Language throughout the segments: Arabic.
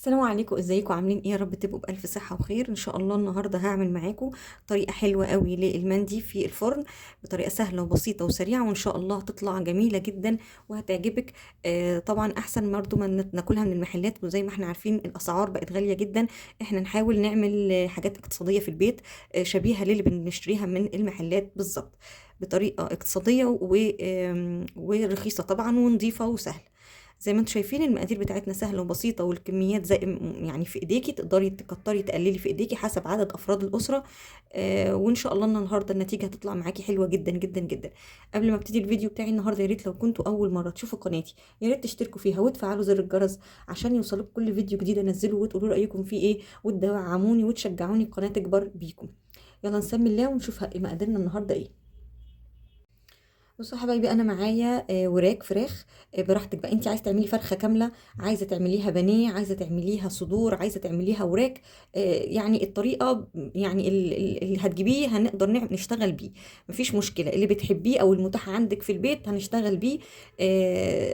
السلام عليكم، ازيكم؟ عاملين ايه؟ يا رب تبقوا بالف صحه وخير. ان شاء الله النهارده هعمل معاكم طريقه حلوه قوي للمندي في الفرن بطريقه سهله وبسيطه وسريعه، وان شاء الله هتطلع جميله جدا وهتعجبك. طبعا احسن برضو ما ناكلها من المحلات، وزي ما احنا عارفين الاسعار بقت غاليه جدا. احنا نحاول نعمل حاجات اقتصاديه في البيت، شبيهه للي بنشتريها من المحلات بالظبط، بطريقه اقتصاديه ورخيصه طبعا ونظيفه وسهله. زي ما انتم شايفين المقادير بتاعتنا سهله وبسيطه، والكميات زي يعني في ايديكي، تقدري تكتري تقللي في ايديكي حسب عدد افراد الاسره. وان شاء الله النهارده النتيجه هتطلع معاكي حلوه جدا جدا جدا. قبل ما ابتدي الفيديو بتاعي النهارده، يا ريت لو كنتوا اول مره تشوفوا قناتي يا ريت تشتركوا فيها وتفعلوا زر الجرس عشان يوصلكوا كل فيديو جديد انزله، وتقولوا رايكم فيه ايه وتدعموني وتشجعوني القناه تكبر بيكم. يلا نسمي الله ونشوف مقاديرنا النهارده ايه. بصوا يا حبايبي، انا معايا وراك فراخ. براحتك بقى، انت عايزه تعملي فرخه كامله، عايزه تعمليها بانيه، عايزه تعمليها صدور، عايزه تعمليها وراك. يعني الطريقه، يعني اللي هتجيبيه هنقدر نشتغل بيه. مفيش مشكله، اللي بتحبيه او المتاح عندك في البيت هنشتغل بيه.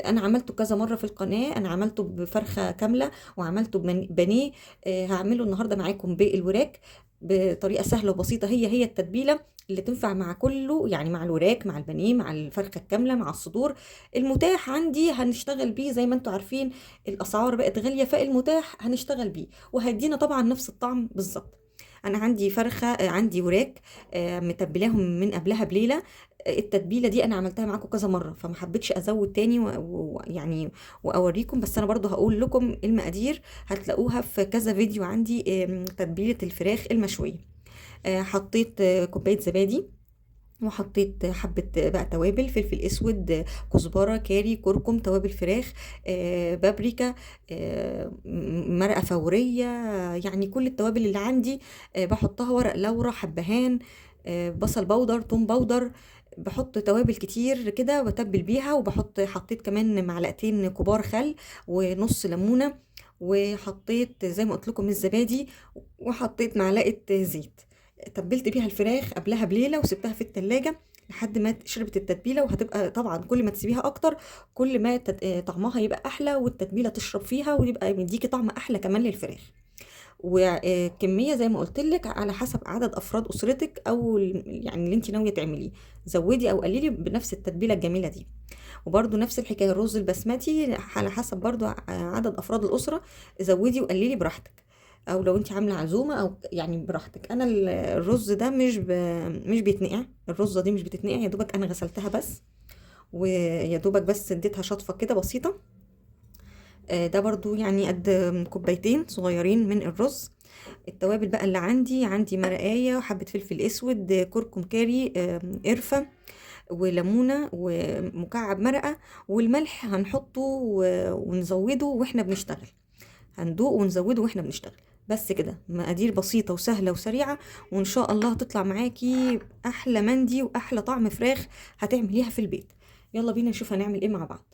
انا عملته كذا مره في القناه، انا عملته بفرخه كامله وعملته بانيه. هعمله النهارده معاكم بالوراك بطريقه سهله وبسيطه. هي التتبيله اللي تنفع مع كله، يعني مع الوراك، مع البانيه، مع الفرخه الكامله، مع الصدور. المتاح عندي هنشتغل بيه. زي ما انتم عارفين الاسعار بقت غاليه، فالمتاح هنشتغل بيه وهيدينا طبعا نفس الطعم بالظبط. انا عندي فرخه، عندي وراك، متبلاهم من قبلها بليله. التتبيله دي انا عملتها معاكم كذا مره، فما حبيتش ازود تاني ويعني واوريكم، بس انا برضو هقول لكم المقادير هتلاقوها في كذا فيديو عندي. تتبيله الفراخ المشويه. حطيت كوباية زبادي، وحطيت حبة بقى توابل: فلفل اسود، كزبرة، كاري، كركم، توابل فراخ، بابريكا، مرقة فورية. يعني كل التوابل اللي عندي بحطها. ورق لورا، حبهان، بصل بودر، توم بودر. بحط توابل كتير كده بتبل بيها، حطيت كمان معلقتين كبار خل ونص ليمونة، وحطيت زي ما قلت لكم الزبادي، وحطيت معلقة زيت. تبلت بيها الفراخ قبلها بليله وسبتها في التلاجة لحد ما شربت التتبيله. وهتبقى طبعا كل ما تسيبيها اكتر كل ما طعمها يبقى احلى، والتتبيله تشرب فيها ويبقى مديكي طعم احلى كمان للفراخ. وكميه زي ما قلت لك على حسب عدد افراد اسرتك، او يعني اللي انت ناويه تعمليه، زودي او قللي بنفس التتبيله الجميله دي. وبرده نفس الحكايه الرز البسمتي على حسب برضو عدد افراد الاسره، زودي وقللي براحتك، او لو انت عامله عزومه او يعني براحتك. انا الرز ده مش بيتنقع، الرزه دي مش بتتنقع، يا دوبك انا غسلتها بس، ويا دوبك بس اديتها شطفه كده بسيطه. ده برضو يعني قد كوبايتين صغيرين من الرز. التوابل بقى اللي عندي مرقايه وحبه فلفل اسود، كركم، كاري، قرفه، وليمونه، ومكعب مرقه، والملح هنحطه ونزوده واحنا بنشتغل. هندوق ونزوده واحنا بنشتغل. بس كده، مقادير بسيطة وسهلة وسريعة، وان شاء الله هتطلع معاكي احلى مندي واحلى طعم فراخ هتعمليها في البيت. يلا بينا نشوف هنعمل ايه مع بعض.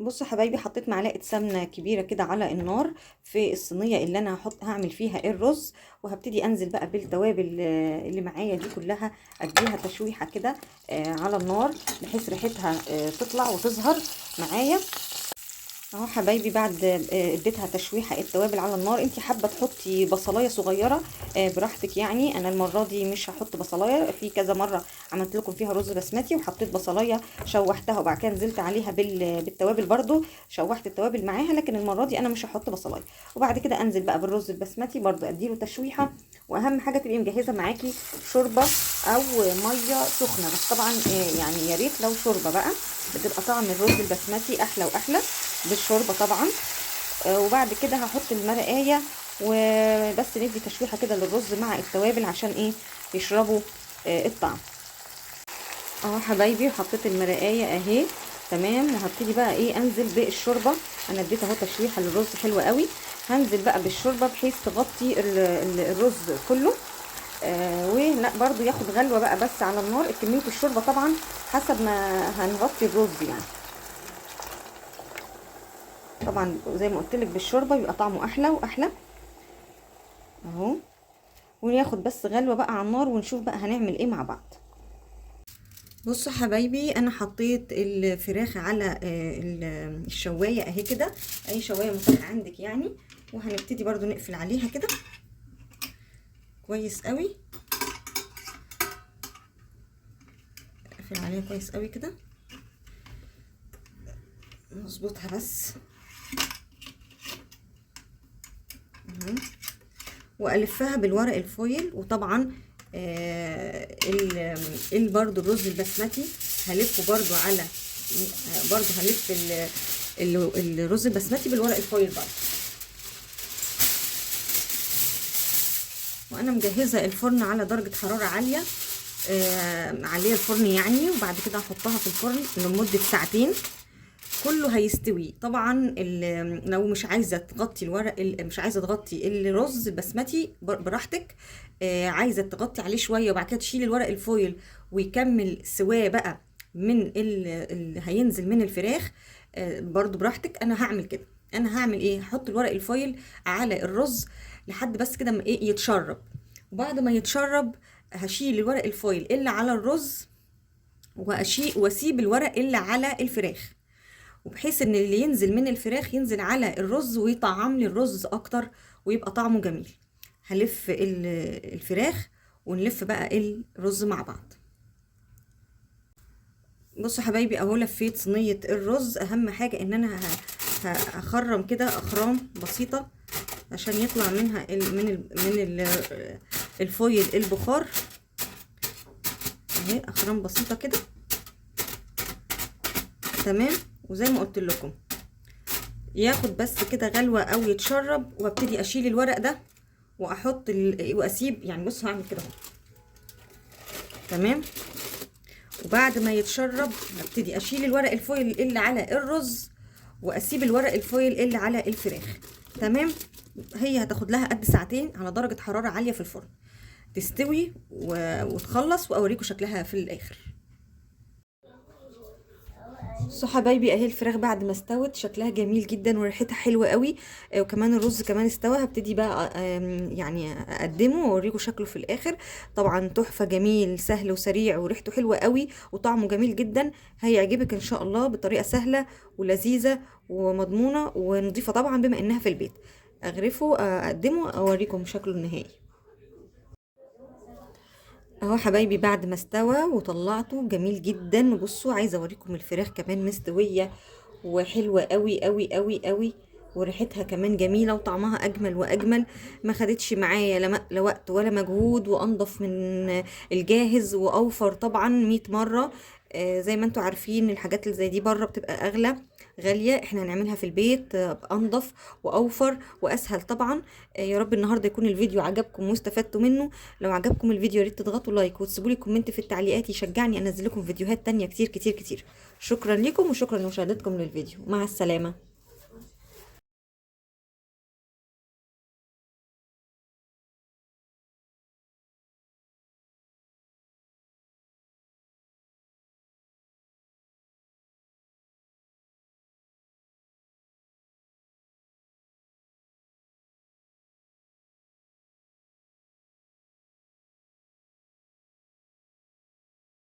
بصوا يا حبايبي، حطيت معلقه سمنه كبيره كده على النار في الصينيه اللي انا هعمل فيها الرز، وهبتدي انزل بقى بالتوابل اللي معايا دي كلها. اديها تشويحه كده على النار بحيث ريحتها تطلع وتظهر معايا. اهو حبايبي، بعد اديتها تشويحه التوابل على النار. انت حابه تحطي بصلايه صغيره براحتك، يعني انا المره دي مش هحط بصلايه. في كذا مره عملت لكم فيها رز بسمتي وحطيت بصلايه شوحتها، وبعد كده نزلت عليها بالتوابل برضو، شوحت التوابل معاها. لكن المره دي انا مش هحط بصلايه. وبعد كده انزل بقى بالرز البسمتي برضو اديله تشويحه. واهم حاجه تبقي مجهزه معاكي شوربه او ميه سخنه، بس طبعا يعني يا ريت لو شوربه بقى، بتبقى طعم الرز البسمتي احلى واحلى بالشوربه طبعا. وبعد كده هحط المرقايه وبس، ندي تشويحه كده للرز مع التوابل عشان ايه؟ يشربوا الطعم. اهو حبايبي، حطيت المرقايه اهي تمام، وهبتدي بقى ايه؟ انزل بالشوربه. انا اديت اهو تشويحه للرز حلوه قوي. هنزل بقى بالشوربه بحيث تغطي الرز كله. ولا برضو ياخد غلوه بقى بس على النار. كميه الشوربه طبعا حسب ما هنغطي الرز يعني. طبعا زي ما قلت لك بالشوربه بيبقى طعمه احلى واحلى اهو. وناخد بس غلوه بقى على النار ونشوف بقى هنعمل ايه مع بعض. بصوا حبايبي، انا حطيت الفراخ على الشوايه اهي كده، اي شوايه متاحه عندك يعني. وهنبتدي برضو نقفل عليها كده كويس قوي، نقفل عليها كويس قوي كده، نظبطها بس والفها بالورق الفويل. وطبعا برضو الرز البسمتي هلفه برضو على برضو هلف الرز البسمتي بالورق الفويل برضو. وانا مجهزه الفرن على درجه حراره عاليه، عليه الفرن يعني. وبعد كده هحطها في الفرن لمده ساعتين، كله هيستوي. طبعا لو مش عايزه تغطي مش عايزه تغطي الرز البسمتي براحتك، عايزه تغطي عليه شويه وبعد كده تشيلي الورق الفويل ويكمل سواه بقى من اللي هينزل من الفراخ، برضو براحتك. انا هعمل كده، انا هعمل ايه، هحط الورق الفويل على الرز لحد بس كده ما ايه يتشرب. وبعد ما يتشرب هشيل الورق الفويل اللي على الرز واسيب الورق اللي على الفراخ، وبحيث ان اللي ينزل من الفراخ ينزل على الرز ويطعم لي الرز اكتر ويبقى طعمه جميل. هلف الفراخ ونلف بقى الرز مع بعض. بصوا حبايبي اهو لفيت صينيه الرز. اهم حاجه ان انا هخرم كده اخرام بسيطه عشان يطلع منها من الفويل البخار اهي، اخرام بسيطه كده تمام. وزي ما قلت لكم ياخد بس كده غلوه او يتشرب، وابتدي اشيل الورق ده واحط واسيب يعني. بصوا هعمل كده تمام. وبعد ما يتشرب هبتدي اشيل الورق الفويل اللي على الرز واسيب الورق الفويل اللي على الفراخ تمام. هي هتاخد لها قد ساعتين على درجه حراره عاليه في الفرن تستوي وتخلص، واوريكم شكلها في الاخر. بصوا حبايبي اهي الفراخ بعد ما استوت شكلها جميل جدا وريحتها حلوه قوي، وكمان الرز كمان استوى. هبتدي بقى يعني اقدمه واوريكم شكله في الاخر. طبعا تحفه، جميل سهل وسريع وريحته حلوه قوي وطعمه جميل جدا. هيعجبك ان شاء الله، بطريقه سهله ولذيذه ومضمونه ونضيفه طبعا بما انها في البيت. اغرفه اقدمه اوريكم شكله النهائي اهو حبايبي بعد ما استوى وطلعته جميل جدا. بصوا عايزه اوريكم الفراخ كمان مستويه وحلوه قوي قوي قوي قوي، وريحتها كمان جميله وطعمها اجمل واجمل. ما خدتش معايا لا وقت ولا مجهود، وانضف من الجاهز واوفر طبعا 100 مره. زي ما انتوا عارفين الحاجات اللي زي دي بره بتبقى اغلى غاليه، احنا هنعملها في البيت انضف واوفر واسهل طبعا. يا رب النهارده يكون الفيديو عجبكم واستفدتوا منه. لو عجبكم الفيديو يا ريت تضغطوا لايك وتسيبوا لي كومنت في التعليقات يشجعني انزل لكم فيديوهات تانية كتير كتير كتير. شكرا لكم وشكرا لمشاهدتكم للفيديو، مع السلامه.